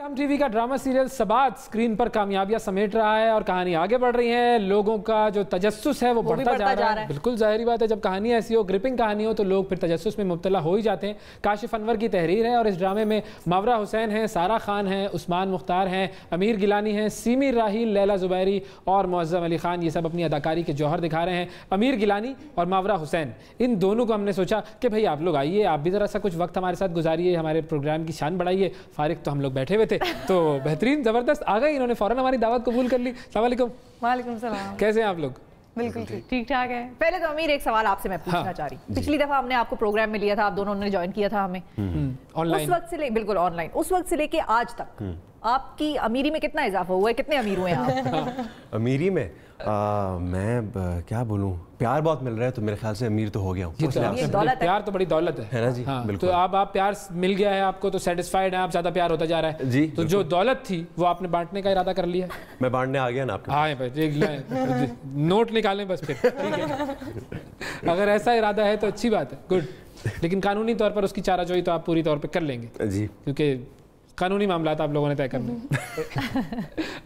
हम टीवी का drama serial सबात screen पर कामयाबियां समेट रहा है और कहानी आगे बढ़ रही है। लोगों का जो तजस्सुस है वो बढ़ता जा रहा है। बिल्कुल जाहिर बात है, जब कहानी ऐसी हो, ग्रिपिंग कहानी हो, तो लोग फिर तजस्सुस में मुब्तला हो ही जाते हैं। काशिफ अनवर की तहरीर है और इस ड्रामे में मावरा हुसैन हैं, सारा खान हैं, उस्मान मुख्तार हैं, अमीर गिलानी हैं, सीमी राहील, लैला जुबैरी और मुअज़्ज़म अली खान। ये सब अपनी अदाकारी के जौहर दिखा रहे हैं। अमीर गिलानी और मावरा हुसैन, इन दोनों को हमने सोचा कि भाई आप लोग आइए, आप भी ज़रा सा कुछ वक्त हमारे साथ गुजारिए, हमारे प्रोग्राम की शान बढ़ाइए। फारिग तो हम लोग बैठे हुए थे, तो बेहतरीन ज़बरदस्त आ गए, इन्होंने फ़ौरन हमारी दावत कबूल कर ली। अस्सलाम वालेकुम। वालेकुम सलाम। कैसे हैं आप लोग? बिल्कुल ठीक ठाक है। पहले तो अमीर एक सवाल आपसे मैं पूछना चाह रही, पिछली दफा हमने आपको प्रोग्राम में लिया था, आप दोनों ने ज्वाइन किया था हमें ऑनलाइन, उस वक्त से बिल्कुल ऑनलाइन, उस वक्त से लेके आज तक आपकी अमीरी में कितना इजाफा हुआ है? कितने अमीर हुए हैं आप? अमीरी में मैं क्या बोलूं, प्यार बहुत मिल रहा है तो मेरे ख्याल से अमीर तो हो गया हूँ। प्यार तो बड़ी दौलत है ना जी। हाँ, बिल्कुल। तो आप प्यार मिल गया है आपको तो सेटिस्फाइड है आप, ज्यादा प्यार होता जा रहा है जी। तो जो दौलत थी वो आपने बांटने का इरादा कर लिया है? मैं बांटने आ गया ना आपके। हाँ, नोट निकालें बस फिर, ठीक है। अगर ऐसा इरादा है तो अच्छी बात है, गुड। लेकिन कानूनी तौर पर उसकी चाराजोई तो आप पूरी तौर पर कर लेंगे जी, क्योंकि कानूनी मामला आप लोगों ने तय करने।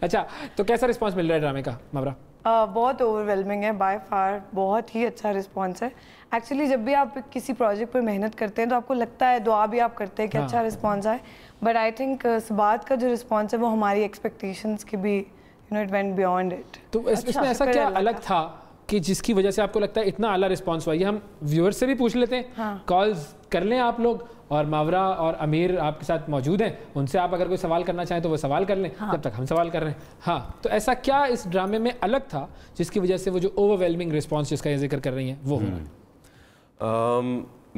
अच्छा, तो कैसा रिस्पांस मिल रहा है ड्रामे का मावरा? बहुत ओवरवेलमिंग है, बाय फार बहुत ही अच्छा रिस्पांस है। एक्चुअली जब भी आप किसी प्रोजेक्ट पर मेहनत करते हैं तो आपको लगता है, दुआ भी आप करते हैं कि अच्छा रिस्पांस आए, बट आई थिंक सबात का जो रिस्पांस है वो हमारी एक्सपेक्टेशंस की भी इट वेंट बियॉन्ड इट। तो इसमें ऐसा क्या अलग था कि जिसकी वजह से आपको लगता है इतना आला रिस्पांस हुआ? ये हम व्यूअर्स से भी पूछ लेते हैं। हाँ। कॉल्स कर लें आप लोग, और मावरा और अमीर आपके साथ मौजूद हैं, उनसे आप अगर कोई सवाल करना चाहें तो वो सवाल कर लें। हाँ। जब तक हम सवाल कर रहे हैं। हाँ, तो ऐसा क्या इस ड्रामे में अलग था जिसकी वजह से वो जो ओवरवेलमिंग रिस्पांस जिसका ये जिक्र कर रही हैं वो हो?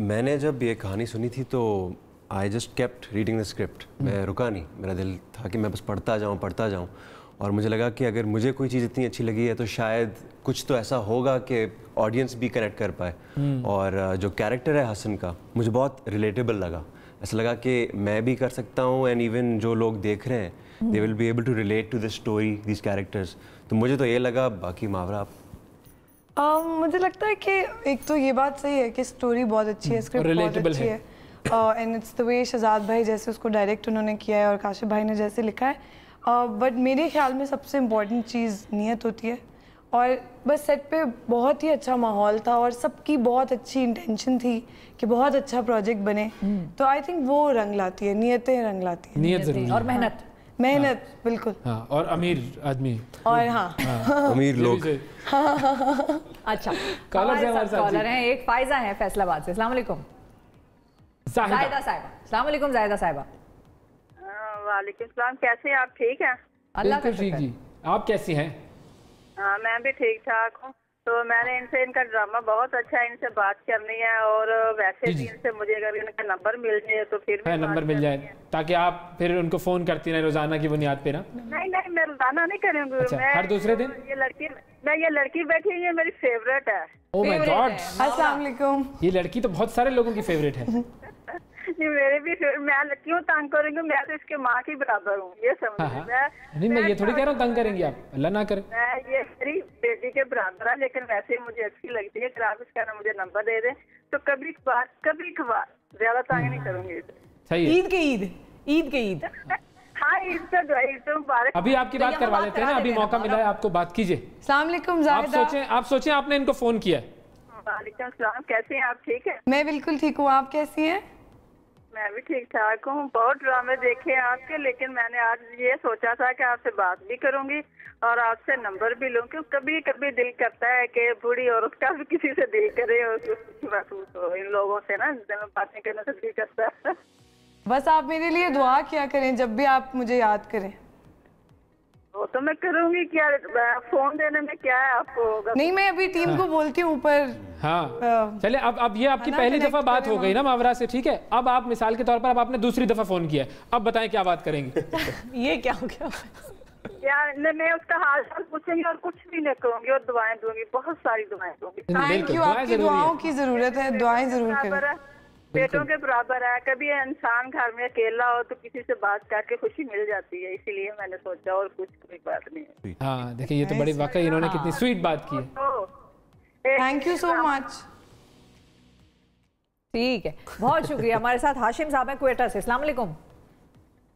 मैंने जब ये कहानी सुनी थी तो I just kept reading the script. मैं रुका नहीं, मेरा दिल था कि मैं बस पढ़ता जाऊँ। और मुझे लगा कि अगर मुझे कोई चीज़ इतनी अच्छी लगी है तो शायद कुछ तो ऐसा होगा कि ऑडियंस भी कनेक्ट कर पाए। और जो कैरेक्टर है हसन का मुझे बहुत रिलेटेबल लगा। ऐसा लगा कि मैं भी कर सकता हूँ, एंड इवन जो लोग देख रहे हैं they will be able to relate to this story, this characters. तो मुझे तो ये लगा। बाकी मावरा आप? मुझे लगता है कि एक तो ये बात सही है कि स्टोरी बहुत अच्छी है, स्क्रिप्ट बहुत अच्छी है, and it's the way Shahzad भाई जैसे उसको डायरेक्ट उन्होंने किया है और काशिफ भाई ने जैसे लिखा है। बट मेरे ख्याल में सबसे इम्पॉर्टेंट चीज़ नीयत होती है, और बस सेट पे बहुत ही अच्छा माहौल था और सबकी बहुत अच्छी इंटेंशन थी कि बहुत अच्छा प्रोजेक्ट बने। तो आई थिंक वो रंग लाती है, नीयतें रंग लाती है। नीयत जरूरी और मेहनत बिल्कुल। हाँ, और अमीर आदमी और हाँ अमीर लोग। अच्छा, कॉलर हैं, एक फायजा है फैसलाबाद से। अस्सलाम वालेकुम जाहिदा साहिबा। अस्सलाम वालेकुम जाहिदा साहिबा। वालेकुम सलाम, कैसे हैं आप? ठीक हैं? अल्लाह का ठीक जी, आप कैसी हैं? हाँ, मैं भी ठीक ठाक हूँ। तो मैंने इनसे, इनका ड्रामा बहुत अच्छा है, इनसे बात करनी है, और वैसे भी इनसे मुझे अगर इनका नंबर मिल जाए तो फिर भी नंबर मिल जाए ताकि आप फिर उनको फोन करती रहें रोजाना की बुनियाद पे ना? नहीं, मैं रोजाना नहीं करूँगी। अच्छा, मैं हर दूसरे दिन? ये लड़की बैठी है, ये मेरी फेवरेट है। ओह माय गॉड, अस्सलाम वालेकुम। ये लड़की तो बहुत सारे लोगों की फेवरेट है। नहीं, मेरे भी मैं क्यों तंग करूंगी? मैं तो इसके माँ की बराबर हूँ, ये समझिए। नहीं, मैं ये थोड़ी कह रहा हूँ तंग करेंगी आप, अल्लाह ना करे। मैं ये मेरी बेटी के बराबर है, लेकिन वैसे ही मुझे अच्छी लगती है। अगर आप इसका ना मुझे नंबर दे दें तो कभी कभार ज्यादा तंग नहीं करूंगी। सही है। ईद के ईद हाँ, ईद तो मुबारक। अभी आपकी बात करवा लेते हैं ना, अभी मौका मिला है आपको, बात कीजिए। अस्सलाम वालेकुम जाहिदा। आप सोचें आपने इनको फोन किया है। वालेकुम सलाम, कैसे हैं आप? ठीक है? मैं बिल्कुल ठीक हूँ, आप कैसी हैं? मैं भी ठीक ठाक हूँ। बहुत ड्रामे देखे हैं आपके, लेकिन मैंने आज ये सोचा था कि आपसे बात भी करूंगी और आपसे नंबर भी लूँ, क्योंकि कभी कभी दिल करता है कि बूढ़ी औरत का भी किसी से दिल करे और महसूस हो। इन लोगों से ना बातें करने से दिल करता है। बस आप मेरे लिए दुआ किया करें जब भी आप मुझे याद करें। वो तो मैं करूंगी, क्या फोन देने में क्या है आपको? नहीं, मैं अभी टीम को बोलती हूँ ऊपर। हाँ, चले अब ये आपकी पहली दफा बात हो गई ना मावरा से, ठीक है? अब आप मिसाल के तौर पर अब आपने दूसरी दफा फोन किया है, अब बताएं क्या बात करेंगे? ये क्या हो गया? यार, मैं उसका हाल चाल पूछूंगी और कुछ भी नहीं कहूंगी और दुआएं दूंगी, बहुत सारी दुआएं दूंगी। थैंक यू, आपकी दुआओं की जरूरत है, दुआएं जरूर करें। बेटों के बराबर है। कभी इंसान घर में अकेला हो तो किसी से बात करके खुशी मिल जाती है, इसीलिए मैंने सोचा, और कुछ कोई बात नहीं है। हाँ, देखिए ये तो बड़ी वाकई इन्होंने कितनी स्वीट बात की है। Thank you so much. ठीक है, बहुत शुक्रिया। हमारे साथ हाशिम साहब हैं क्वेटा से। अस्सलाम वालेकुम।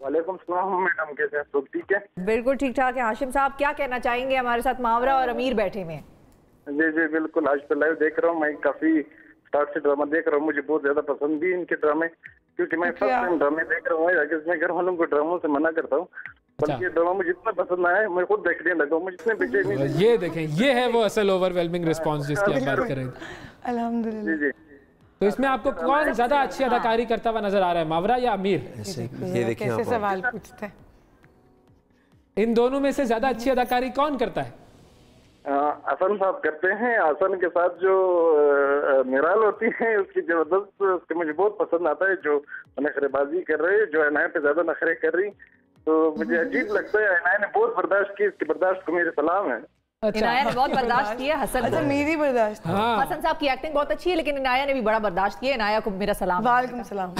वालेकुम सलाम मैडम, कैसे हैं? सब ठीक है? बिल्कुल ठीक ठाक है। हाशिम साहब क्या कहना चाहेंगे? हमारे साथ मावरा और अमीर बैठे में। जी जी बिल्कुल, आज तो लाइव देख रहा हूँ मैं, काफी स्टार्ट से ड्रामा देख रहा हूँ, मुझे बहुत ज्यादा पसंद भी इनके ड्रामे, क्योंकि मैं फर्स्ट टाइम ड्रामे देख रहा हूँ। मैं घर वालों को ड्रामों से मना करता हूँ, बल्कि ड्रामा मुझे इतना पसंद आया मैं खुद देखने लगा, मुझे इतने बेचैनी। ये देखें, ये है वो असल ओवरवेलमिंग रिस्पांस जिसकी आप बात कर रहे थे। अल्हम्दुलिल्लाह। जी जी। तो इसमें आपको कौन ज्यादा अच्छी अदाकारी करता हुआ नजर आ रहा है, मावरा या अमीर? ये देखिए कैसे आप सवाल पूछते हैं। इन दोनों में से ज्यादा अच्छी अदाकारी कौन करता है? हसन साहब करते हैं। हसन के साथ जो मिराल होती है उसकी जबरदस्त, उसके मुझे बहुत पसंद आता है। जो नखरेबाजी कर रहे, जो अनाया पे ज्यादा नखरे कर रही, तो मुझे अजीब लगता है। अनाया ने बहुत बर्दाश्त की, इसकी बर्दाश्त को मेरे सलाम है। इनाया ने बहुत बर्दाश्त किया हसन। अच्छा, मेरी बर्दाश्त। हसन साहब की एक्टिंग बहुत अच्छी है, लेकिन इनाया ने भी बड़ा बर्दाश्त किया। इनाया को मेरा सलाम। वालेकुम सलाम।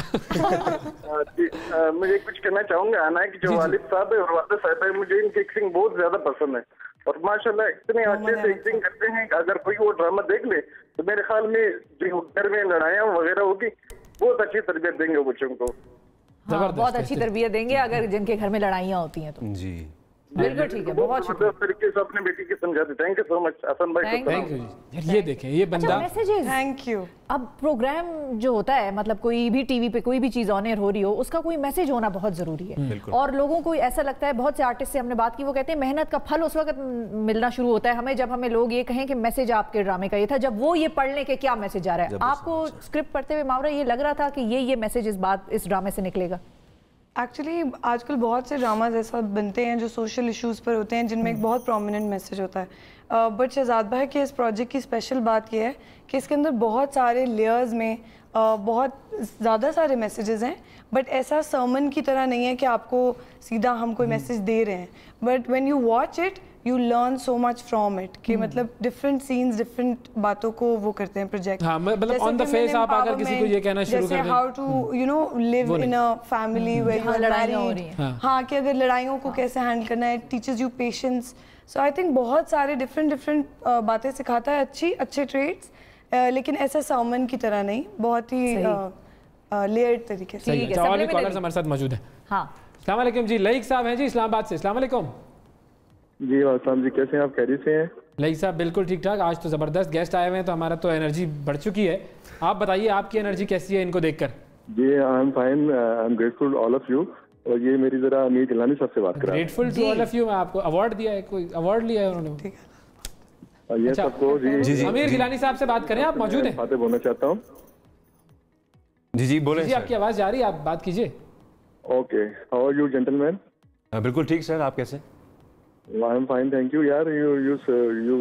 मुझे कुछ कहना चाहूंगा, अनाया की जो वालिद साहब है और वालिद साहब है, मुझे इनकी एक्टिंग बहुत ज्यादा पसंद है और माशाल्लाह इतने अच्छे से एक्टिंग करते हैं। अगर कोई वो ड्रामा देख ले तो मेरे ख्याल में जो घर में लड़ाइयाँ वगैरह होगी, बहुत अच्छी तरबियत देंगे बच्चों को। हाँ, बहुत अच्छी तरबियत देंगे अगर जिनके घर में लड़ाइयाँ होती हैं तो। जी बिल्कुल ठीक है, बहुत शुक्रिया। तरीके से अपनी बेटी की समझाते। Thank you so much Hasan भाई। Thank you. ये देखें, ये बंदा मैसेजेस। Thank you. अब प्रोग्राम जो होता है, मतलब कोई भी टीवी पे कोई भी चीज ऑन एयर हो रही हो, उसका कोई मैसेज होना बहुत जरूरी है। और लोगों को ऐसा लगता है, बहुत से आर्टिस्ट से हमने बात की, वो कहते हैं मेहनत का फल उस वक्त मिलना शुरू होता है हमें जब हमें लोग ये कहें कि मैसेज आपके ड्रामे का ये था, जब वो ये पढ़ लें कि क्या मैसेज आ रहा है। आपको स्क्रिप्ट पढ़ते हुए मावरा ये लग रहा था कि ये मैसेज इस ड्रामे से निकलेगा? एक्चुअली आजकल बहुत से ड्रामाज ऐसा बनते हैं जो सोशल इश्यूज़ पर होते हैं, जिनमें एक बहुत प्रोमिनेंट मैसेज होता है। बट शहजाद भाई के इस प्रोजेक्ट की स्पेशल बात यह है कि इसके अंदर बहुत सारे लेयर्स में बहुत ज़्यादा सारे मैसेजेस हैं, बट ऐसा सर्मन की तरह नहीं है कि आपको सीधा हम कोई मैसेज दे रहे हैं। But when you watch it you learn so much from it, कि मतलब डिफरेंट सीन्स डिफरेंट बातों को वो करते हैं प्रोजेक्ट। हाँ, मतलब ऑन द फेस आप अगर किसी को ये कहना शुरू कर दें, how to you know live in a family where you are married. हाँ, कि अगर लड़ाइयों को कैसे हैंडल करना है, teachers you patience. So I think बहुत सारे डिफरेंट बातें सिखाता है, अच्छे ट्रेड्स, लेकिन ऐसा सामन की तरह नहीं, बहुत ही लेयर्ड तरीके से। ठीक है, और भी कॉलर्स हमारे साथ मौजूद हैं। हाँ, अस्सलाम वालेकुम जी, लईक साहब हैं जी इस्लामाबाद से। अस्सलाम वालेकुम जी। वालेकुम जी, कैसे हैं आप? खैरियत से हैं? लईक साहब बिल्कुल ठीक ठाक। आज तो ज़बरदस्त गेस्ट आए हुए हैं, तो हमारा तो एनर्जी बढ़ चुकी है। आप बताइए, आपकी एनर्जी कैसी है इनको देखकर? जी I am fine, I am grateful all of you. और ये मेरी जरा अमीर गिलानी साहब से बात कर रहा हूं। Grateful to all of you. मैं आपको अवार्ड दिया है, कोई अवार्ड लिया है उन्होंने? ये सबको जी अमीर गिलानी साहब से बात करें, आप मौजूद हैं? बातें बोलना चाहता हूँ। जी जी बोले जी, आपकी आवाज़ जा रही है, आप बात कीजिए। Okay, how are you gentleman? बिल्कुल ठीक सर, आप कैसे? I am fine, thank you. यार you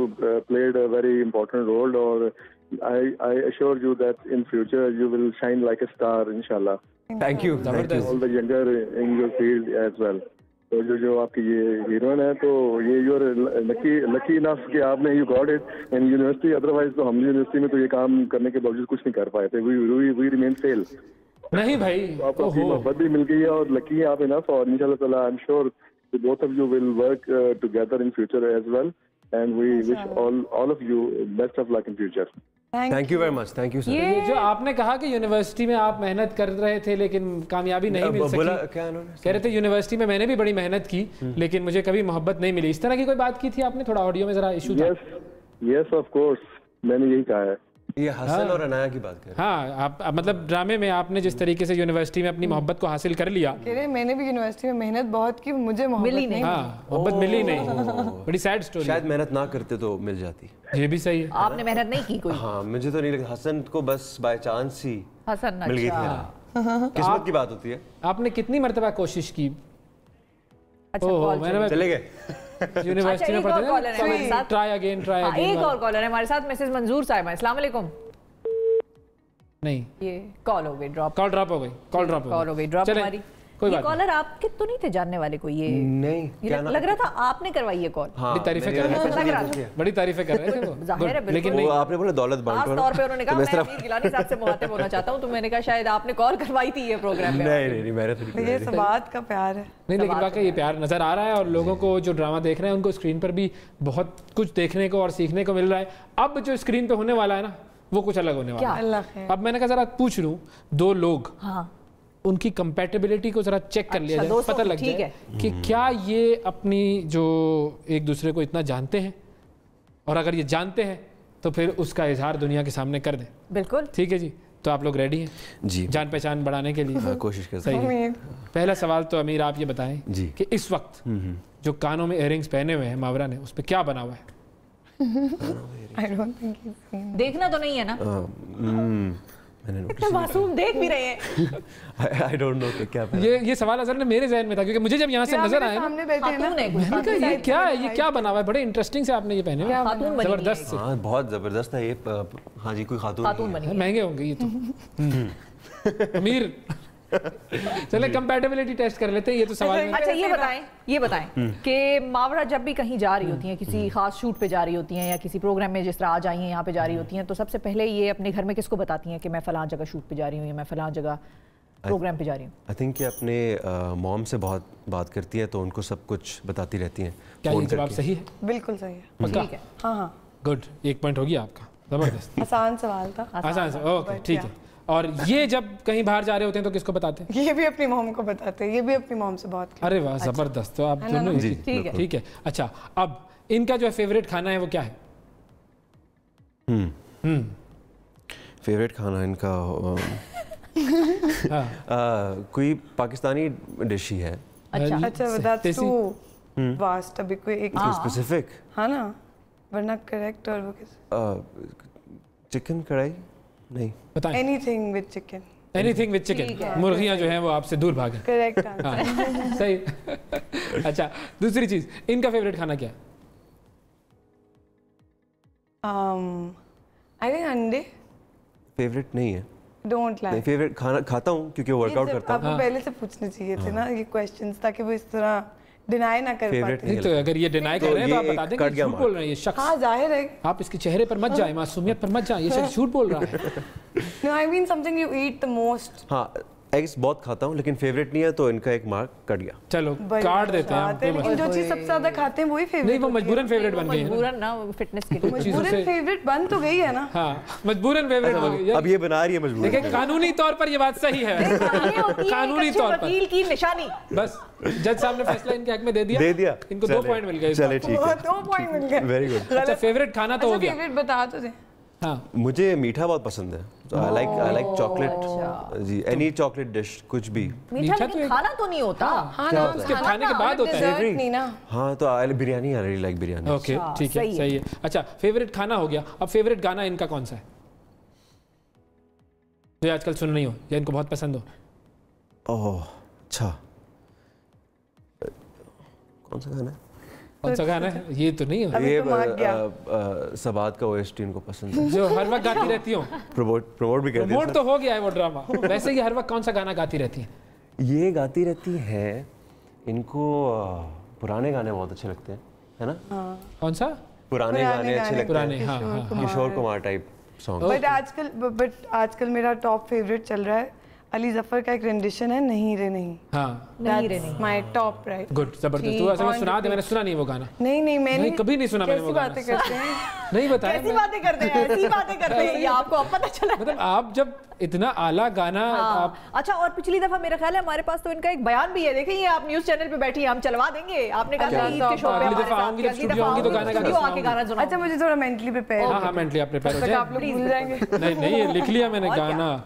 played a very important role, और I assure you that in future you will shine like a star, inshallah. Thank you. All the younger in your field as well. तो जो आपकी ये heroine है, तो ये your lucky enough कि आपने you got it in university. Otherwise तो हम यूनिवर्सिटी में तो ये काम करने के बावजूद कुछ नहीं कर पाए थे। We remain fail. नहीं भाई, तो आपको मोहब्बत भी मिल गई है और लकी है आप इनफ, और इंशाल्लाह ताला I am sure both of you will work together in future as well, and we wish all of you best of luck in future. Thank you very much. Thank you sir. ये जो आपने कहा कि university में आप मेहनत कर रहे थे लेकिन कामयाबी नहीं मिल बोला सकी, क्या उन्होंने? कह रहे थे यूनिवर्सिटी में मैंने भी बड़ी मेहनत की लेकिन मुझे कभी मोहब्बत नहीं मिली, इस तरह की कोई बात की थी आपने? थोड़ा ऑडियो में जरा इशू था। Yes of course, मैंने यही कहा है। ये हसन और अनाया की बात कर। हाँ, आप मतलब ड्रामे में आपने जिस तरीके से यूनिवर्सिटी में अपनी मोहब्बत को हासिल कर लिया। मैंने भी यूनिवर्सिटी में मेहनत बहुत की, मुझे मोहब्बत नहीं। हाँ, मोहब्बत मिली नहीं, बड़ी सैड स्टोरी। शायद मेहनत ना करते तो मिल जाती। ये भी सही है। आपने मेहनत नहीं की कोई? हाँ, मुझे तो नहीं लगता। हसन को बस बाय चांस ही हसन मिल गई थी। किस्मत की बात होती है। आपने कितनी मरतबा कोशिश की? अच्छा, चले गए यूनिवर्सिटी में पढ़ते हैं, ट्राई अगेन। एक और कॉलर है हमारे साथ, मिसेस मंजूर साहिबा। अस्सलाम वालेकुम। नहीं, ये कॉल हो गई ड्रॉप। कॉल ड्रॉप हो गई। ड्रॉप हमारी। कोई कॉलर आपके तो नहीं थे जानने वाले कोई? ये नहीं, क्या लग रहा था आपने करवाई ये कॉल। बड़ी तारीफें कर रहे थे, बड़ी तारीफें कर रहे थे वो। जाहिर है, लेकिन वो आपने बोला दौलत बांटो। खास तौर पे उन्होंने कहा मैं अमीर गिलानी साहब से मुखातिब होना चाहता हूं, तो मैंने कहा शायद आपने कॉल करवाई थी ये प्रोग्राम में। नहीं, मैंने तो ये सबात का प्यार है। नहीं, लेकिन वाकई ये प्यार नजर आ रहा है और लोगों को जो ड्रामा देख रहे हैं उनको स्क्रीन पर भी बहुत कुछ देखने को और सीखने को मिल रहा है। अब जो स्क्रीन पे होने वाला है ना, वो कुछ अलग होने वाला है। अब मैंने कहा जरा पूछ लूं, दो लोग उनकी कंपैटिबिलिटी को जरा चेक कर लिया जाए, पता लग जाए कि क्या ये अपनी जो एक दूसरे को इतना जानते हैं, और अगर ये जानते हैं तो फिर उसका इजहार दुनिया के सामने कर दें। बिल्कुल ठीक है जी। तो आप लोग रेडी हैं जी जान पहचान बढ़ाने के लिए? कोशिश करते हैं। सही है। पहला सवाल तो अमीर आप ये बताएं जी कि इस वक्त जो कानों में इयररिंग्स पहने हुए हैं मावरा ने, उस पर क्या बना हुआ है? I don't think he's seen. देखना तो नहीं है ना? मैंने इतना मासूम देख भी रहे हैं। I don't know क्या ये सवाल असल में मेरे जहन में था, क्योंकि मुझे जब यहाँ से नजर आया सामने बैठे हैं ना, मैंने कहा ये क्या है, ये क्या बना हुआ है? बड़े इंटरेस्टिंग से आपने ये पहने हुए, जबरदस्त। हाँ बहुत जबरदस्त है ये। हाँ जी, कोई खातून बनी। महंगे होंगे ये तो। अमीर चले कंपैटिबिलिटी टेस्ट कर लेते हैं, ये तो सवाल नहीं। अच्छा ये बताएं कि मावरा जब भी कहीं जा रही होती हैं, किसी खास शूट पे जा रही होती हैं या किसी प्रोग्राम में जिस तरह आज आई हैं यहाँ पे जा रही होती हैं, तो सबसे पहले ये अपने घर में किसको बताती हैं कि मैं फलां जगह शूट पे जा रही हूँ या मैं फलां जगह प्रोग्राम पे जा रही हूँ? आई थिंक कि अपने मॉम से बहुत बात करती हैं, तो उनको सब कुछ बताती रहती हैं। क्या ये जवाब सही है? बिल्कुल सही है। पक्का? ठीक है। हाँ गुड, 1 पॉइंट हो गया आपका। जबरदस्त। आसान सवाल था। आसान से, ओके ठीक है। और ये जब कहीं बाहर जा रहे होते हैं तो किसको बताते हैं? ये भी अपनी मॉम को बताते हैं, ये भी अपनी मॉम से बहुत। अरे वाह, जबरदस्त। तो आप दोनों जी ठीक है। अच्छा, अब इनका जो फेवरेट खाना है वो क्या है? फेवरेट खाना इनका कोई पाकिस्तानी डिश ही है। अच्छा that's too vast, अभी कोई एक स्पेसिफिक? हाँ ना, वरना करेक्ट। और वो किस चिकन कढ़ाई नहीं, बताएं। Anything with chicken. Anything with chicken. मुर्गियां जो हैं वो आपसे दूर भागें। Correct answer. सही। अच्छा, दूसरी चीज, इनका फेवरेट खाना क्या है? आई थिंक अंडे। फेवरेट नहीं है। Don't like. फेवरेट खाना खाता हूँ क्योंकि वर्कआउट करता हूँ। आपको पहले से पूछने चाहिए थे ना ये क्वेश्चंस, ताकि वो इस तरह डिनाई ना कर पाते। नहीं तो अगर ये डिनाई कर रहे हैं तो आप बता दें कि झूठ बोल रहे हैं ये शख्स। हाँ जाहिर है। आप इसके चेहरे पर मत जाए, मासूमियत पर मत जाए, ये शख्स झूठ बोल रहा है। No, I mean something you eat the most. हाँ, एग्स बहुत खाता हूँ लेकिन फेवरेट नहीं है, तो इनका एक मार्क कट गया। चलो काट देते हैं। लेकिन जो चीज सबसे ज्यादा खाते हैं वही फेवरेट। नहीं, वो मजबूरन फेवरेट बन गई है। मजबूरन ना, फिटनेस के लिए मजबूरन फेवरेट बन तो गई है ना। हाँ, मजबूरन फेवरेट हो गई। अब ये बना रही है मजबूरन। देखिए, कानूनी तौर पर ये बात सही है। कानूनी तौर पर वकील की निशानी। बस जज साहब ने फैसला इनके हक में दे दिया। इनको 2 पॉइंट मिल गए। चले ठीक है, 2 पॉइंट मिल गए। Very good. अच्छा, फेवरेट खाना तो हो गया। फेवरेट बता तो दे। हाँ, मुझे मीठा बहुत पसंद है। आई लाइक चॉकलेट जी, एनी चॉकलेट डिश, कुछ भी। मीठा लेकिन खाना तो नहीं होता। हाँ ना, उसके खाने के बाद होता है। नहीं ना। हाँ, तो biryani, I really like biryani. Okay ठीक है, सही है। अच्छा, फेवरेट खाना हो गया, अब फेवरेट गाना इनका कौन सा है जो आजकल सुन रही हो या इनको बहुत पसंद हो? ओह अच्छा, कौन सा गाना है? कौन सा गाना है? ये तो नहीं हो। ये सबात का ओएसटी इनको पसंद है, जो हर वक्त गाती रहती हो। प्रमोट भी करती है। प्रमोट तो हो गया है वो ड्रामा। वैसे ही हर वक्त कौन सा गाना गाती रहती है? ये गाती रहती है, इनको पुराने गाने बहुत अच्छे लगते हैं, है ना? कौन सा? पुराने गाने अच्छे लगते हैं। पुराने, हाँ। Kishore Kumar type song. But आजकल मेरा टॉप फेवरेट चल रहा है अली जफर का एक रेंडिशन है, नहीं रे नहीं। हाँ, नहीं रे नहीं। My top right. गुड, जबरदस्त। तू ऐसा सुना दे, मैंने सुना नहीं वो गाना। नहीं मैंने कभी नहीं सुना मैंने वो गाना। कैसी बातें करते हैं? नहीं बताया। कैसी बातें करते हैं? ऐसी बातें करते हैं, ये आपको अब पता चला। मतलब आप जब इतना आला गाना आप। अच्छा, और पिछली दफा मेरा ख्याल है हमारे पास तो इनका एक बयान भी है, देखिए ये आप न्यूज़ चैनल पे बैठी हैं, हम चलवा देंगे। आपने कहा ईद के शो पे अगली दफा आऊंगी जब स्टूडियो आऊंगी तो गाना सुनाऊंगी। अच्छा, मुझे थोड़ा मेंटली प्रिपेयर। हाँ, मेंटली आप प्रिपेयर हो जाए। आप लोग भूल जाएंगे। नहीं, ये लिख लिया मैंने गाना।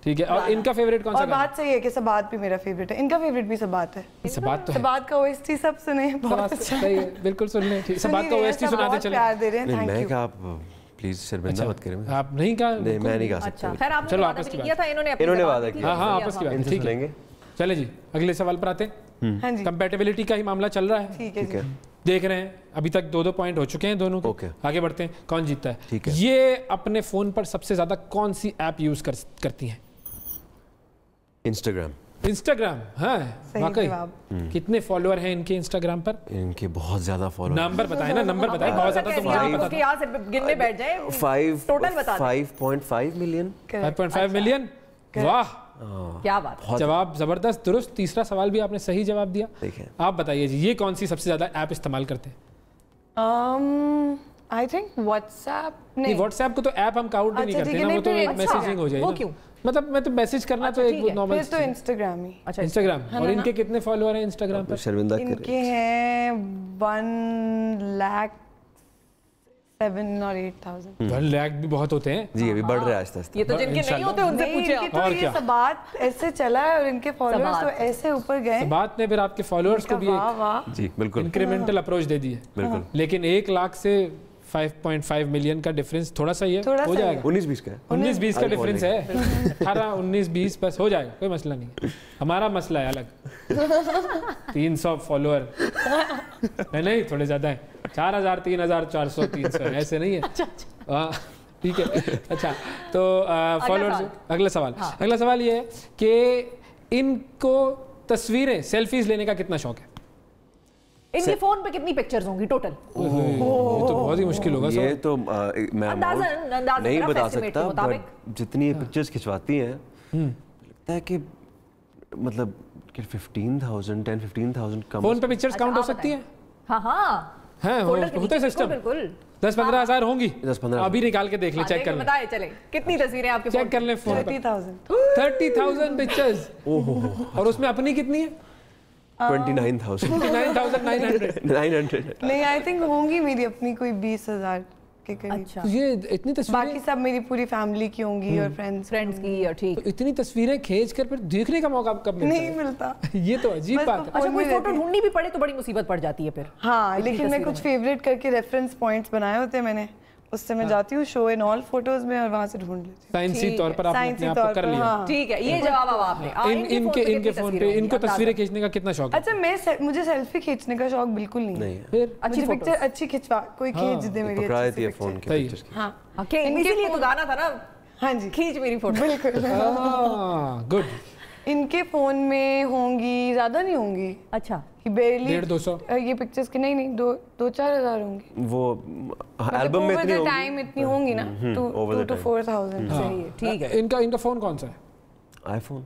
ठीक है। और इनका फेवरेट कौन सा? और बात सही है कि सबात भी मेरा फेवरेट है, इनका फेवरेट भी सबात है। सबात तो है। सबात का ओएसटी सब सुने, बहुत अच्छा है। बिल्कुल सुन ले। ठीक, सबात का ओएसटी सुनाते चले। प्यार दे रहे हैं, थैंक यू। आप प्लीज शर्मिंदा मत करें। आप नहीं कहा? नहीं, मैं नहीं गा सकता। खैर, आपने चलो आपस की किया था, इन्होंने वादा किया। हाँ, आपस की बात। ठीक है, चले जी अगले सवाल पर आते हैं। हाँ जी, कंपैटिबिलिटी का ही मामला चल रहा है। ठीक है। देख रहे हैं अभी तक 2-2 पॉइंट हो चुके हैं दोनों को। आगे बढ़ते हैं, कौन जीतता है? ठीक है। ये अपने फोन पर सबसे ज्यादा कौन सी ऐप यूज करती हैं? इंस्टाग्राम। हाँ, वाकई। कितने फॉलोअर हैं इनके इंस्टाग्राम पर? इनके बहुत ज्यादा फॉलोअर। नंबर बताएं ना, नंबर बताएं। बहुत ज्यादा तो मुझे पता है, यहाँ से गिनने बैठ जाए। 5 टोटल बता दें। 5.5 मिलियन। 5.5 मिलियन। वाह, क्या बात। जवाब जबरदस्त, दुरुस्त। तीसरा सवाल भी आपने सही जवाब दिया। आप बताइए जी, ये कौन सी सबसे ज्यादा ऐप इस्तेमाल करते हैं? आई थिंक व्हाट्सएप नहीं, व्हाट्सएप को तो ऐप हम काउंट नहीं करते ना, वो तो मैसेजिंग हो जाएगी। वो क्यों? मतलब मैं तो मैसेज करना तो एक नॉर्मल। फिर तो इंस्टाग्राम ही। अच्छा, इंस्टाग्राम। और इनके कितने फॉलोअर हैं इंस्टाग्राम पर? शर्मिंदा इनके हैं 1,07,000 और 8,000। 1 लाख भी बहुत होते हैं जी, अभी बढ़ रहा है आस्ते आस्ते। ये तो जिनके नहीं होते उनसे पूछे आप। और क्या? सब बात ऐसे चला है और इनके फॉलोअर्स तो ऐसे ऊपर गए। बात ने फिर आपके फॉलोअर्स को भी जी बिल्कुल इंक्रीमेंटल अप्रोच दे दी है। बिल्कुल। लेकिन 1 लाख से 5.5 मिलियन का डिफरेंस थोड़ा सा ही है, हो जाएगा। 19-20 का है। 19-20 का डिफरेंस है। 18-19-20 बस हो जाएगा, कोई मसला नहीं है। हमारा मसला है अलग। 300 फॉलोअर नहीं, थोड़े ज्यादा है। 4,000, 3,000, 400, 300 ऐसे नहीं है। ठीक है। अच्छा, तो फॉलोअर्स। अगला सवाल। अगला सवाल ये है कि इनको तस्वीरें, सेल्फीज लेने का कितना शौक है? इनके फोन पे कितनी पिक्चर्स होंगी टोटल? ये तो बहुत ही मुश्किल होगा। ये तो मैं अंदाज़न नहीं बता सकता, बट जितनी ये पिक्चर्स खिंचवाती हैं लगता है कि मतलब 10-15,000 कम। फोन पे पिक्चर्स काउंट हो सकती हैं? हाँ, होता है सिस्टम। बिल्कुल 10-15 हज़ार होंगी। 10-15 अभी निकाल के देख ले, चेक कर ले। बताए चले कितनी तस्वीरें आपके चेक कर ले फोन पे। 30,000 पिक्चर्स। और उसमें अपनी कितनी है? 29,900। नहीं, आई थिंक होंगी मेरी अपनी कोई 20,000 के करीब। अच्छा, ये इतनी तस्वीरें, बाकी सब मेरी पूरी फैमिली की होंगी और फ्रेंड्स की। और ठीक, तो इतनी तस्वीरें खींच कर फिर देखने का मौका कब मिलता है? नहीं मिलता। ये तो अजीब बात है। अच्छा, कोई फोटो ढूंढनी भी पड़े तो बड़ी मुसीबत पड़ जाती है फिर। हाँ, लेकिन मैं कुछ फेवरेट करके रेफरेंस पॉइंट्स बनाए होते हैं मैंने, उससे मैं जाती हूँ शो इन ऑल फोटोज में और वहां से ढूंढ लेती हूँ। साइंसी तौर पर आपने अपने आप को कर लिया। ठीक है, ये जवाब अब आपने। इनके फोन पे इनको तस्वीरें खींचने का कितना शौक है? अच्छा, मुझे सेल्फी खींचने का शौक बिल्कुल नहीं है। फिर अच्छी पिक्चर अच्छी खिंचवा, कोई खींच दे मेरी अच्छी सी फोन पिक्चर। के पिक्चर्स। हाँ, इसीलिए तो गाना था ना। हाँ जी, खींच मेरी फोटो। बिल्कुल। गुड। इनके फोन में होंगी, ज्यादा नहीं होंगी। अच्छा, बेरली 150-200 ये पिक्चर्स की नहीं 2-4 हज़ार होंगी। वो एल्बम में इतनी होंगी, टाइम इतनी होंगी ना, 2 to 4,000। सही है, ठीक है। इनका फोन कौन सा है? आईफोन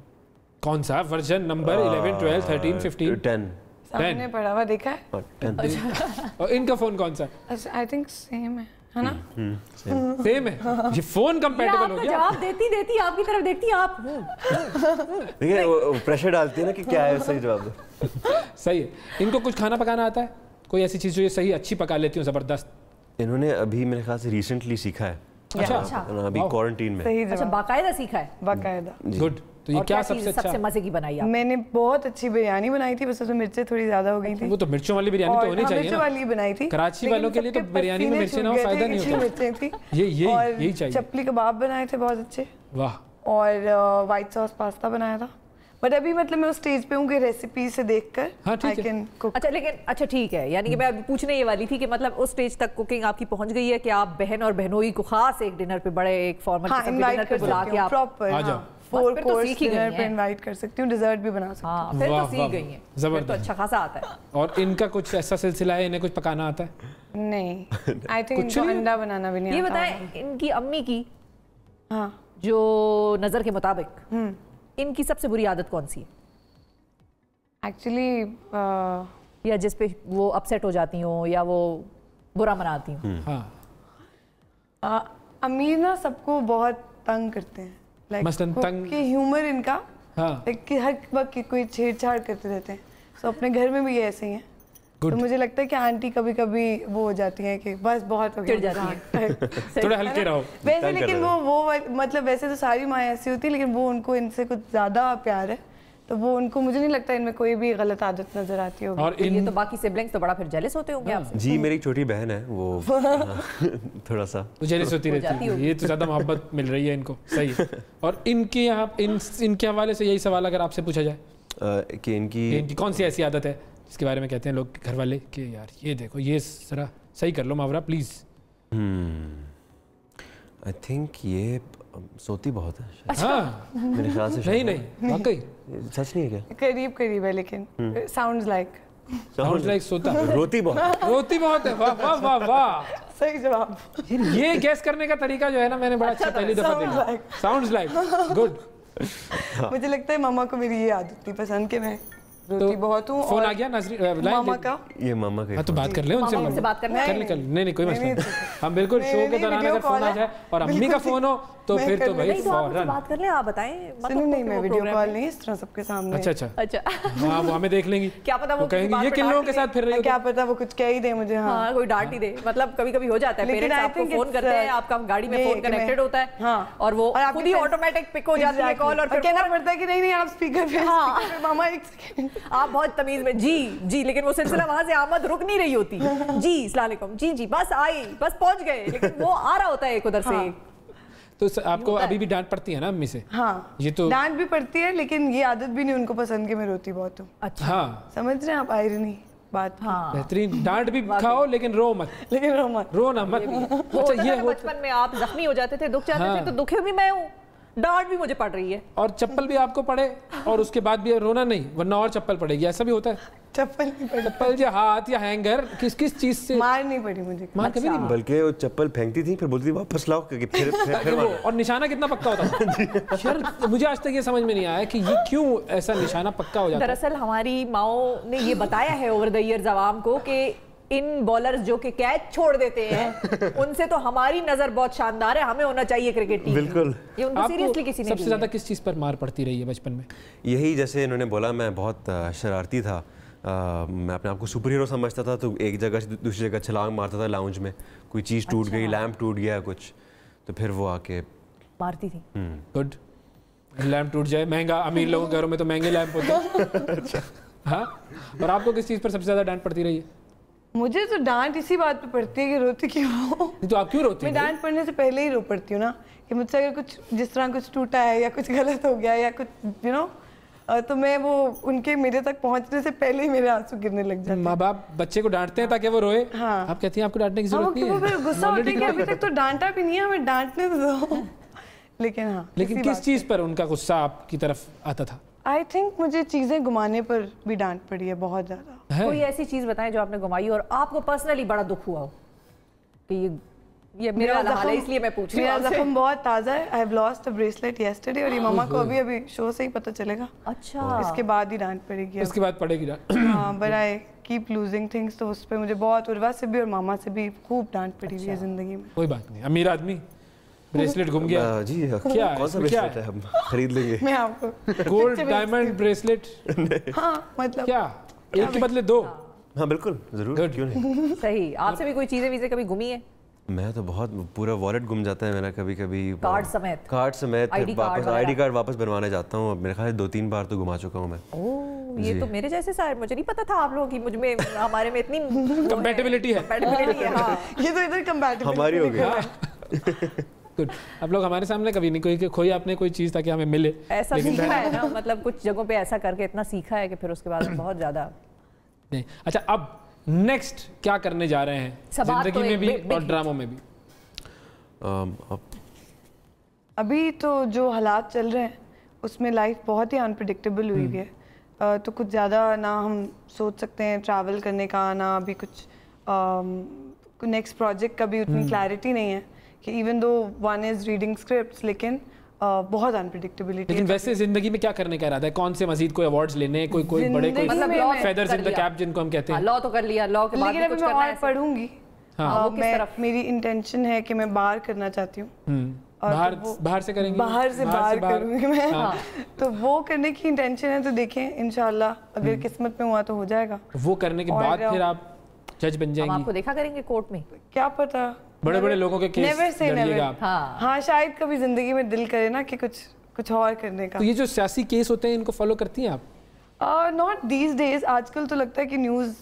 कौन सा वर्जन? नंबर 11, 12, 13, 15? 10 सामने पड़ा हुआ देखा है। 10। और इनका फोन कौन सा है? आई थिंक सेम है ना? सेम है। ये फोन कंपैटिबल हो गया। जवाब देती आपकी तरफ देखती आप। देखिए वो प्रेशर डालती है ना कि क्या है सही जवाब। सही है। इनको कुछ खाना पकाना आता है? कोई ऐसी चीज जो ये सही अच्छी पका लेती हूँ, जबरदस्त? इन्होंने अभी मेरे ख्याल से रिसेंटली सीखा है। अच्छा, अभी क्वारंटीन में। अच्छा, बाकायदा सीखा है। बाकायदा। गुड। तो ये क्या सबसे सबसे मजे की बनाई आप? मैंने बहुत अच्छी बिरयानी बनाई थी, बस उसमें मिर्चें थोड़ी ज्यादा हो गई थी। वो तो मिर्चों वाली बिरयानी तो होनी चाहिए मिर्चों वाली बनाई थी। कराची वालों के लिए तो बिरयानी में मिर्चें ना हो फायदा नहीं होता। मिर्चें थी। यही चाहिए। चपली कबाब बनाए थे बहुत अच्छे। वाह। और व्हाइट सॉस पास्ता बनाया था। बट अभी मतलब मैं उस स्टेज पे हूँ कि रेसिपी से देखकर आई कैन कुक। अच्छा, लेकिन अच्छा ठीक है, यानी कि मैं पूछने ये वाली थी कि मतलब उस स्टेज तक कुकिंग आपकी पहुंच गई है कि आप बहन और बहनोई को खास एक डिनर पे, बड़े एक फॉर्मल डिनर पे बुला के आप प्रॉपर 4 कोर्स डिनर पे इनवाइट कर सकती हूँ, डिजर्ट भी बना सकती हूँ। हाँ, फिर तो सीख गई हैं। जबरदस्त, तो अच्छा खासा आता है। और इनका कुछ ऐसा सिलसिला है, इन्हें कुछ पकाना आता है? नहीं, आई थिंक इनको अंडा बनाना भी नहीं आता। ये बताएं, इनकी अम्मी की जो नजर के मुताबिक इनकी सबसे बुरी आदत कौन सी है? एक्चुअली या जिस पे वो अपसेट हो जाती हो या वो बुरा मनाती हो? अमीर ना सबको बहुत तंग करते हैं, मसलन तंग कि ह्यूमर इनका हाँ। कि हर वक्त कोई छेड़छाड़ करते रहते हैं। तो अपने घर में भी ऐसे ही हैं। तो मुझे लगता है कि आंटी कभी कभी वो हो जाती हैं कि बस बहुत हो गया, चिढ़ जाती हैं। थोड़े हल्के रहो वैसे। लेकिन वो मतलब वैसे तो सारी माँ ऐसी होती है, लेकिन वो उनको इनसे कुछ ज्यादा प्यार है, तो वो उनको, मुझे नहीं लगता इनमें कोई भी गलत आदत नजर आती होगी। और ये तो बाकी सिबलिंग्स तो बड़ा फिर जेलस होते होंगे आपसे। जी, मेरी छोटी बहन है वो थोड़ा सा तो जेलस होती रहती है। ये तो ज्यादा मोहब्बत मिल रही है इनको, सही है। और इनके यहाँ इनके हवाले से यही सवाल अगर आपसे पूछा जाए कि इनकी कौन सी ऐसी आदत है जिसके बारे में कहते हैं लोग घर वाले कि यार ये देखो, ये जरा सही कर लो मावरा प्लीज? आई थिंक ये सोती बहुत है। हाँ, मेरे ख्याल से नहीं वाकई सच नहीं है क्या? करीब है, लेकिन साउंड्स लाइक सोता रोती बहुत है। वाह वाह वाह वाह, सही जवाब। ये गैस करने का तरीका जो है ना, मैंने बड़ा अच्छा पहली दफा देखा। Sounds like good. मुझे लगता है मामा को मेरी ये आदत थी पसंद कि मैं रोती बहुत हूँ। फोन आ गया नाज़रीन मामा का, ये मामा का तो बात कर ले उनसे बात करना है। नहीं कोई मसला नहीं, हम बिल्कुल शो के दौरान अगर फोन आ जाए और अम्मी का फोन हो तो फिर तो भाई फौरन बात कर ले। आप बताएं, नहीं मैं वीडियो कॉल नहीं इस तरह सबके सामने। अच्छा हाँ वो हमें देख लेंगी, क्या पता वो कहेंगे ये किन लोगों के साथ फिर रही हो, क्या पता वो कुछ कह ही दे मुझे। हाँ कोई डांट ही दे, मतलब कभी कभी हो जाता है, पेरेंट्स आपको फोन करते हैं, आपका गाड़ी में फोन कनेक्टेड होता है और वो खुद ही ऑटोमेटिक पिक हो जाती है कॉल और फिर कहना पड़ता है कि नहीं आप स्पीकर पे। हाँ मामा एक सेकंड, आप बहुत तमीज में जी, लेकिन वो सिलसिला वहां से आमद रुक नहीं रही होती। जी अस्सलाम वालेकुम, जी बस आई, बस पहुंच गए, लेकिन वो आ रहा होता है एक उधर से। तो आपको अभी भी डांट पड़ती है ना अम्मी से? हाँ ये तो डांट भी पड़ती है, लेकिन ये आदत भी नहीं उनको पसंद कि मैं रोती बहुत हूँ। अच्छा हाँ समझ रहे हैं आप आयरनी बात? हाँ बेहतरीन, डांट भी खाओ लेकिन रो मत, लेकिन रो मत, रो ना मत। अच्छा ये बचपन में आप जख्मी हो जाते थे, दुख जाते थे, तो दुखे भी मैं हूँ, डांट भी मुझे पड़ रही है और चप्पल भी आपको पड़े और उसके बाद भी रोना नहीं, वरना और चप्पल पड़ेगी, ऐसा भी होता है? चप्पल नहीं पड़ी, चप्पल या हाथ या हैंगर, किस किस चीज से? मार नहीं पड़ी मुझे, मार कभी नहीं? बल्कि वो चप्पल फेंकती थी फिर बोलती थी वापस लाओ, क्योंकि फिर वो और निशाना कितना पक्का होता था यार, मुझे आज तक ये समझ में नहीं आया कि ये क्यों ऐसा निशाना पक्का हो जाता है। दरअसल हमारी माओ ने ये बताया है ओवर द ईयर्स आवाम को कि इन बॉलर्स जो कि कैच छोड़ देते हैं उनसे तो हमारी नजर बहुत शानदार है, हमें होना चाहिए क्रिकेट टीम। बिल्कुल। ये उनको सीरियसली किसी ने सबसे ज्यादा किस चीज पर मार पड़ती रही है बचपन में? यही, जैसे इन्होंने बोला मैं बहुत शरारती था, मैं अपने आप को सुपर हीरो समझता था, तो एक जगह से दूसरी जगह छलांग मारता था लाउंज में, कोई चीज़ टूट गई, लैंप टूट गया कुछ, तो फिर वो आके मारती थी। गुड, लैंप टूट जाए, महंगा, अमीर लोगों के घरों में तो महंगे लैंप होते हैं। हाँ, और आपको किस चीज़ पर सबसे ज़्यादा डांट पड़ती रही है? मुझे तो डांट इसी बात पे पड़ती है कि रोती क्यों हो। तो आप क्यों रोती मैं डांट पड़ने से पहले ही रो पड़ती हूँ ना, कि मुझसे अगर कुछ जिस तरह कुछ टूटा है या कुछ गलत हो गया या कुछ तो मैं वो उनके मेरे तक पहुंचने से पहले ही मेरे आंसू गिरने लग जाते हैं। माँ बाप बच्चे को डांटते हैं ताकि वो रोए। हाँ। आप कहती हैं आपको डांटने की जरूरत नहीं है। वो गुस्सा होते हैं कि अभी तक तो डांटा भी नहीं है, हमें डांटने दो। लेकिन हाँ, लेकिन किस चीज़ पर उनका गुस्सा आपकी तरफ आता था? आई थिंक मुझे चीजें घुमाने पर भी डांट पड़ी है बहुत ज्यादा। कोई ऐसी चीज बताएं जो आपने घुमाई और आपको पर्सनली बड़ा दुख हुआ हो कि ये मेरा हाल है इसलिए मैं पूछ रही हूं। मेरा जख्म बहुत ताजा है। I have lost a bracelet yesterday और ये मम्मा को अभी शो से ही पता चलेगा। अच्छा, इसके बाद ही डांट पड़ेगी। इसके बाद पड़ेगी डांट। हाँ, but I keep losing things, तो उस पे मुझे बहुत, उर्वा से भी और मामा से भी खूब डांट पड़ी हुई है जिंदगी में। कोई बात नहीं, अमीर आदमी, ब्रेसलेट घूम गया जी, क्या है? कौन सा ब्रेसलेट है, हम खरीद लेंगे। मैं आपको गोल्ड डायमंड ब्रेसलेट। हाँ मतलब क्या एक के बदले दो? हाँ बिल्कुल, जरूर, क्यों नहीं। सही। आपसे भी कोई चीजें वीजें कभी घूमी है? मैं तो बहुत, पूरा वॉलेट गुम जाता है मेरा कभी कभी, कार्ड समेत वापस आईडी कार्ड वापस बनवाने जाता हूँ। मेरे ख्याल 2-3 बार तो घुमा चुका हूँ मैं। ओह, ये तो मेरे जैसे सारे, मुझे नहीं पता था आप लोगों की मुझ में, हमारे में इतनी कंपैटिबिलिटी है। हाँ। ये तो इधर कंपैटिबिलिटी हमारी हो गई। गुड। आप लोग हमारे सामने कभी नहीं कोई आपने कोई चीज़ ताकि हमें मिले, ऐसा सीखा है ना, मतलब कुछ जगहों पे ऐसा करके इतना सीखा है कि फिर उसके बाद बहुत ज्यादा नहीं। अच्छा, अब नेक्स्ट क्या करने जा रहे हैं जिंदगी में भी और ड्रामों में भी? अभी तो जो हालात चल रहे हैं उसमें लाइफ बहुत ही अनप्रिडिक्टेबल हुई है। तो कुछ ज़्यादा ना हम सोच सकते हैं ट्रैवल करने का, ना अभी कुछ नेक्स्ट प्रोजेक्ट का भी उतनी क्लैरिटी नहीं है कि even though one is reading scripts, लेकिन बहुत अनप्रिडिक्टेबिलिटी। लेकिन वैसे जिंदगी में क्या करने का इरादा है? कौन से मजीद कोई अवार्ड्स लेने हैं, कोई बड़े, कोई फेदर्स इन द कैप जिनको हम कहते हैं? लॉ तो कर लिया, लॉ के बाद लेकिन अभी मैं और पढ़ूंगी। हाँ, मेरी इंटेंशन है कि मैं बाहर करना चाहती हूँ। बाहर से करेंगे? बाहर करूंगी मैं। हाँ। तो वो करने की इंटेंशन है, तो देखें इंशाल्लाह अगर किस्मत में हुआ तो हो जाएगा। वो करने के बाद फिर आप जज बन जाएंगी? आपको देखा करेंगे कोर्ट में, क्या पता, बड़े लोगों के केस लड़िएगा आप। हाँ, शायद कभी जिंदगी में दिल करे ना कि कुछ और करने का। तो ये जो सियासी केस होते हैं इनको फॉलो करती हैं आप? Not these days. आजकल तो लगता है कि न्यूज़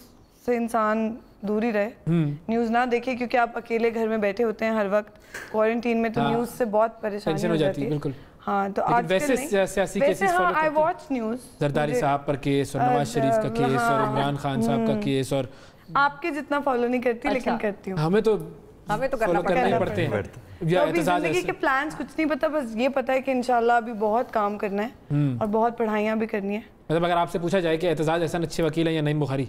से इंसान दूर ही रहे, न्यूज़ ना देखे, क्योंकि आप अकेले घर में बैठे होते हैं हर वक्त क्वारंटीन में, तो न्यूज़ से बहुत परेशानी हो जाती है। बिल्कुल। हाँ, तो आज वैसे सियासी केसेस फॉलो करते हैं? I watch news. जरदारी साहब पर केस और नवाज शरीफ का केस और इमरान खान साहब का केस, और आपके जितना फॉलो नहीं करती लेकिन करती हूँ। हमें तो करना ही पड़ते हैं। जिंदगी के प्लान्स कुछ नहीं पता, बस ये पता है कि इंशाल्लाह अभी बहुत काम करना है और बहुत पढ़ाइयाँ भी करनी है। मतलब अगर आपसे पूछा जाए कि एतजाज एहसन अच्छे वकील हैं या नईम बुखारी,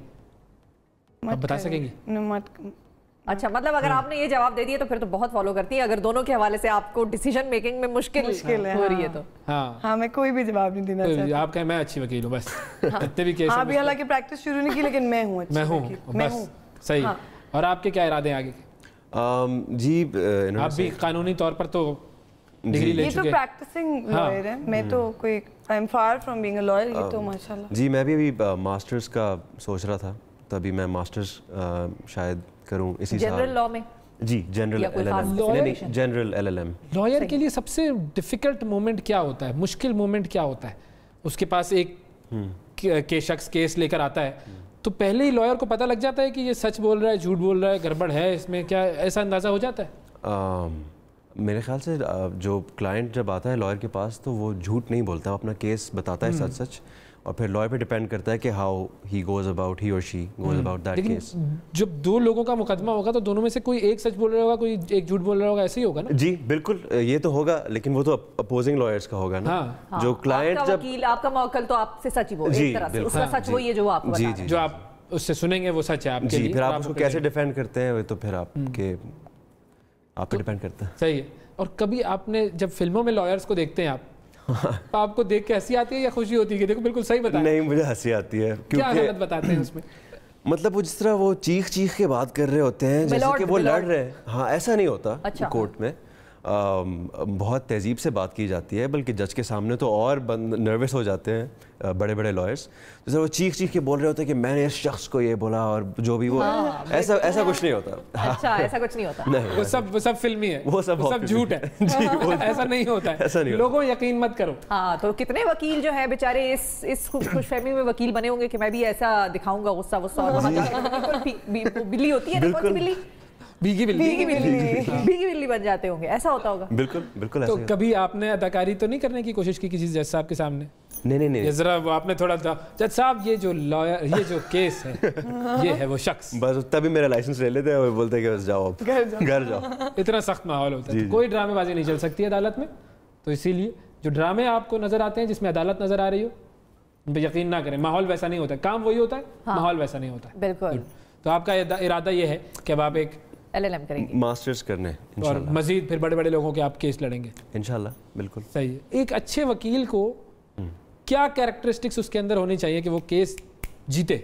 आप बता सकेंगी? अच्छा, मतलब अगर आपने ये जवाब दे दिया तो फिर तो बहुत फॉलो करती है, अगर दोनों के हवाले से आपको डिसीजन मेकिंग में मुश्किल हो रही है तो। हाँ, मैं कोई भी जवाब नहीं देना चाहती। आप कहें मैं अच्छी वकील हूँ बस, कितने भी केस। हाँ, अभी हालांकि प्रैक्टिस शुरू नहीं की, लेकिन मैं हूँ अच्छी वकील, मैं हूँ। सही। और आपके क्या इरादे हैं आगे के? जी, आप भी कानूनी तौर पर तो डिग्री ले चुके। ये तो प्रैक्टिसिंग लॉयर है, मैं तो कोई I am far from being a lawyer, ये तो माशाल्लाह। जी, मैं भी अभी मास्टर्स का सोच रहा था, तभी मैं मास्टर्स शायद करूं इसी साल। जनरल लॉ में? जी, general LLM। General LLM। Lawyer के लिए सबसे डिफिकल्ट मोमेंट क्या होता है, मुश्किल मोमेंट क्या होता है? उसके पास एक शख्स केस लेकर आता है तो पहले ही लॉयर को पता लग जाता है कि ये सच बोल रहा है, झूठ बोल रहा है, गड़बड़ है इसमें, क्या ऐसा अंदाज़ा हो जाता है? मेरे ख्याल से जो क्लाइंट जब आता है लॉयर के पास तो वो झूठ नहीं बोलता, वो अपना केस बताता है सच सच, और फिर लॉयर पे डिपेंड करता है कि हाउ ही गोज अबाउट, ही और she goes about that case. जब दो लोगों का मुकदमा होगा तो दोनों में से कोई एक सच बोल रहा होगा, कोई एक झूठ बोल रहा होगा, ऐसे ही होगा ना? जी बिल्कुल, ये तो होगा, लेकिन वो तो अपोजिंग लॉयर्स का होगा ना। जो क्लाइंट जब वकील, आपका मौकल तो आपसे सच ही बोले, एक तरह से उसका सच वही है जो आपको बता रहा है, जो आप उससे सुनेंगे वो सच है आपके लिए। फिर आप उसको कैसे डिफेंड करते हैं तो फिर आपके आप पे डिपेंड करता है। सही है। और कभी आपने जब फिल्मों में लॉयर्स को देखते हैं आप तो आपको देख के हंसी आती है या खुशी होती है कि देखो बिल्कुल सही बताया? नहीं, मुझे हंसी आती है। क्या गलत बताते हैं उसमें? मतलब वो जिस तरह वो चीख चीख के बात कर रहे होते हैं जैसे कि वो लड़ रहे हैं। हाँ, ऐसा नहीं होता। अच्छा। कोर्ट में बहुत तहजीब से बात की जाती है, बल्कि जज के सामने तो और नर्वस हो जाते हैं बड़े बड़े लॉयर्स, जैसे वो चीख चीख के बोल रहे होते हैं कि मैंने इस शख्स को ये बोला और जो भी वो ऐसा कुछ नहीं होता। अच्छा, ऐसा कुछ नहीं होता। नहीं, वो सब फिल्मी है, वो सब झूठ है। ऐसा नहीं होता है, ऐसा नहीं, लोगों यकीन मत करो। हाँ, तो कितने वकील जो है बेचारे इस खुशफहमी में वकील बने होंगे कि मैं भी ऐसा दिखाऊंगा गुस्सा वुस्सा, और बिल्ली होती है ना, कौन सी बिल्ली, भीगी बिल्ली बन जाते होंगे, ऐसा होता होगा। बिल्कुल बिल्कुल। तो कभी आपने अदाकारी तो नहीं करने की कोशिश की किसी जज साहब के सामने? नहीं। जरा आपने थोड़ा जज साहब ये जो लॉयर, ये जो केस है ये है वो शख्स, बस तभी मेरा लाइसेंस ले लेते हैं और बोलते हैं कि बस जाओ घर जाओ। इतना सख्त माहौल होता है, कोई ड्रामेबाजी नहीं चल सकती अदालत में। तो इसीलिए जो ड्रामे आपको नजर आते हैं जिसमें अदालत नजर आ रही हो, यकीन ना करें, माहौल वैसा नहीं होता है। काम वही होता है, माहौल वैसा नहीं होता है। बिल्कुल। तो आपका इरादा ये है कि अब आप एक LLM करेंगे, मास्टर्स करने, और मजीद फिर बड़े बड़े लोगों के आप केस लड़ेंगे इंशाल्लाह। बिल्कुल सही है। एक अच्छे वकील को क्या कैरेक्टरिस्टिक्स उसके अंदर होनी चाहिए कि वो केस जीते?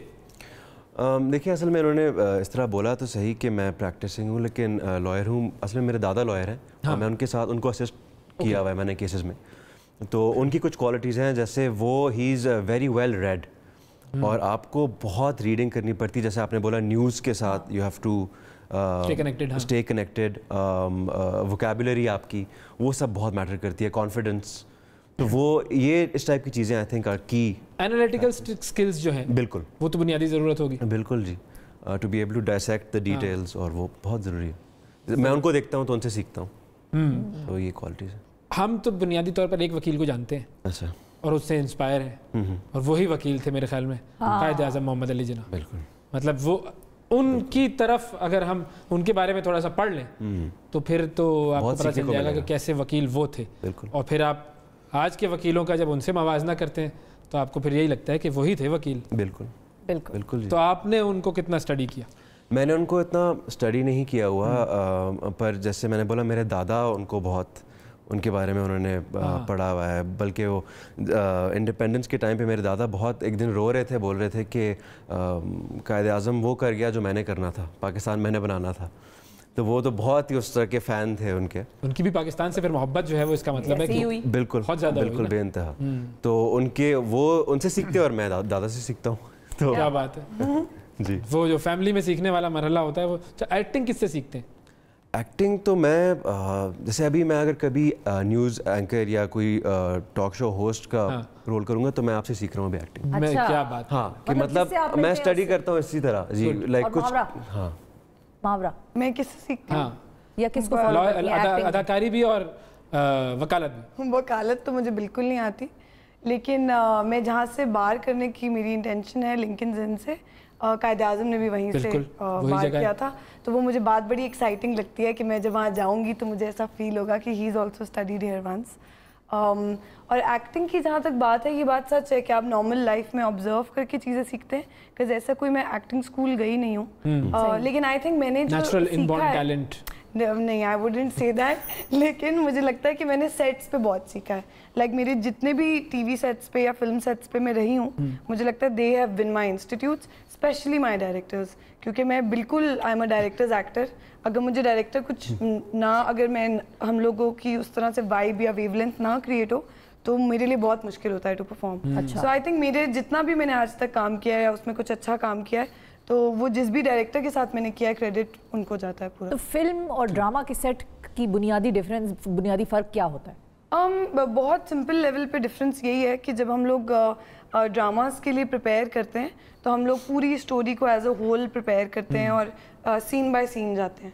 देखिए, असल में उन्होंने इस तरह बोला तो सही कि मैं प्रैक्टिसिंग हूँ, लेकिन लॉयर हूँ। असल में मेरे दादा लॉयर हैं। हाँ। और मैं उनके साथ उनको असिस्ट किया हुआ है मैंने केसेस में। तो उनकी कुछ क्वालिटीज़ हैं, जैसे वो he is very well read, और आपको बहुत रीडिंग करनी पड़ती है। जैसे आपने बोला न्यूज़ के साथ you have to stay connected, vocabulary आपकी वो सब बहुत मैटर करती है, कॉन्फिडेंस। तो वो ये इस टाइप की चीज़ें I think are key. Analytical skills जो हैं, बिल्कुल वो तो बुनियादी ज़रूरत होगी। बिल्कुल जी, to be able to dissect the details, और वो बहुत ज़रूरी है। मैं उनको देखता हूँ तो उनसे सीखता हूँ, तो ये क्वालिटीज़ है। हम तो बुनियादी तौर पर एक वकील को जानते हैं, अच्छा, और उससे इंस्पायर है, और वही वकील थे मेरे ख्याल में, कायद आज़म मोहम्मद अली जिन्ना। बिल्कुल। मतलब वो उनकी तरफ अगर हम उनके बारे में थोड़ा सा पढ़ लें तो फिर तो आपको पता चल जाएगा कि कैसे वकील वो थे। और फिर आप आज के वकीलों का जब उनसे मवाजना करते हैं तो आपको फिर यही लगता है कि वही थे वकील। बिल्कुल बिल्कुल बिल्कुल। तो आपने उनको कितना स्टडी किया? मैंने उनको इतना स्टडी नहीं किया हुआ, पर जैसे मैंने बोला मेरे दादा उनको बहुत उनके बारे में उन्होंने पढ़ा हुआ है। बल्कि वो इंडिपेंडेंस के टाइम पे मेरे दादा बहुत एक दिन रो रहे थे, बोल रहे थे कि कायद आज़म वो कर गया जो मैंने करना था, पाकिस्तान मैंने बनाना था। तो वो तो बहुत ही उस तरह के फ़ैन थे उनके। उनकी भी पाकिस्तान से फिर मोहब्बत जो है वो इसका मतलब है कि बिल्कुल बहुत ज़्यादा, बिल्कुल बेइंतहा। तो उनके वो उनसे सीखते और मैं दादा से सीखता हूँ। तो क्या बात है जी। वो जो फैमिली में सीखने वाला मरहला होता है वो। एक्टिंग किससे सीखते हैं? एक्टिंग तो मैं जैसे अभी मैं अगर कभी न्यूज़ एंकर या कोई टॉक शो होस्ट का रोल करूंगा तो मैं आपसे सीख रहा हूँ अभी एक्टिंग। मैं क्या बात। हाँ, कि मतलब मैं स्टडी करता हूँ इसी तरह जी, लाइक कुछ। हाँ, मुहावरा मैं किससे सीखती हूँ? या किसको फॉलो करती हैं? अदाकारी भी और वकालत भी? वकालत तो मुझे बिल्कुल नहीं आती, लेकिन मैं जहाँ से बार करने की मेरी इंटेंशन है लिंकन इन से, कायद आज़म ने भी वहीं से बात किया था, तो वो मुझे बात बड़ी एक्साइटिंग लगती है कि मैं जब वहाँ जाऊँगी तो मुझे ऐसा फील होगा कि he is also studied here once. और एक्टिंग की जहाँ तक बात है, ये बात सच है कि आप नॉर्मल लाइफ में ऑब्जर्व करके चीज़ें सीखते हैं, बिकॉज ऐसा कोई मैं एक्टिंग स्कूल गई नहीं हूँ, लेकिन आई थिंक मैंने जो सीखा है, नहीं आई वुडेंट से दैट, लेकिन मुझे लगता है कि मैंने सेट्स पे बहुत सीखा है। लाइक मेरे जितने भी टीवी सेट्स पे या फिल्म सेट्स पे मैं रही हूँ, मुझे लगता है they have been my institutes, specially my directors, क्योंकि मैं बिल्कुल I am a directors actor. अगर मुझे डायरेक्टर कुछ ना, अगर मैं हम लोगों की उस तरह से वाइब या वेवलेंथ ना क्रिएट हो, तो मेरे लिए बहुत मुश्किल होता है to perform. So I think मेरे जितना भी मैंने आज तक काम किया है या उसमें कुछ अच्छा काम किया है, तो वो जिस भी डायरेक्टर के साथ मैंने किया है, क्रेडिट उनको जाता है पूरा। तो फिल्म और ड्रामा के सेट की बुनियादी डिफरेंस, बुनियादी फ़र्क क्या होता है? बहुत सिंपल लेवल पे डिफरेंस यही है कि जब हम लोग ड्रामास के लिए प्रिपेयर करते हैं, तो हम लोग पूरी स्टोरी को एज अ होल प्रिपेयर करते हैं और सीन बाय सीन जाते हैं।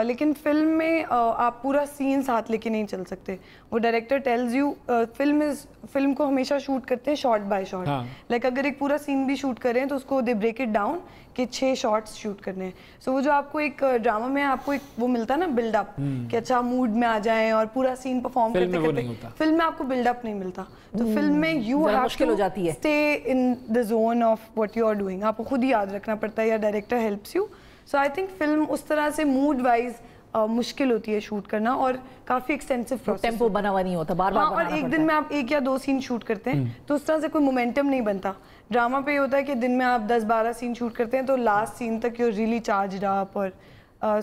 लेकिन फिल्म में आप पूरा सीन साथ लेके नहीं चल सकते। वो डायरेक्टर टेल्स यू, फिल्म को हमेशा शूट करते हैं शॉट बाय शॉट। लाइक अगर एक पूरा सीन भी शूट करें तो उसको दे ब्रेक इट डाउन कि 6 शॉट्स शूट करने हैं। सो वो जो आपको एक ड्रामा में आपको एक वो मिलता है ना बिल्डअप, कि अच्छा मूड में आ जाएं और पूरा सीन परफॉर्म करते करते, फिल्म में आपको बिल्डअप नहीं मिलता। तो फिल्म में you have to stay in the zone of what you are doing, आपको खुद ही याद रखना पड़ता है या director helps you. So I think film उस तरह से मूड वाइज मुश्किल होती है शूट करना और काफी एक्सटेंसिव प्रोसेस, टेम्पो बना हुआ नहीं होता, बार-बार और एक दिन में आप 1 या 2 सीन शूट करते हैं, तो उस तरह से कोई मोमेंटम नहीं बनता। ड्रामा पे होता है कि दिन में आप 10-12 सीन शूट करते हैं, तो लास्ट सीन तक यू रियली चार्ज्ड अप। और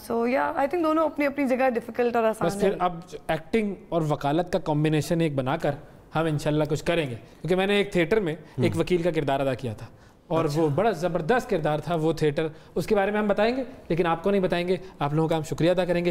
सो या आई थिंक दोनों अपनी अपनी जगह डिफिकल्ट और आसान है। बस फिर अब एक्टिंग और वकालत का कॉम्बिनेशन एक बनाकर हम इंशाल्लाह कुछ करेंगे, क्योंकि मैंने एक थिएटर में एक वकील का किरदार अदा किया था और वो बड़ा ज़बरदस्त किरदार था वो थिएटर, उसके बारे में हम बताएंगे, लेकिन आपको नहीं बताएंगे। आप लोगों का हम शुक्रिया अदा करेंगे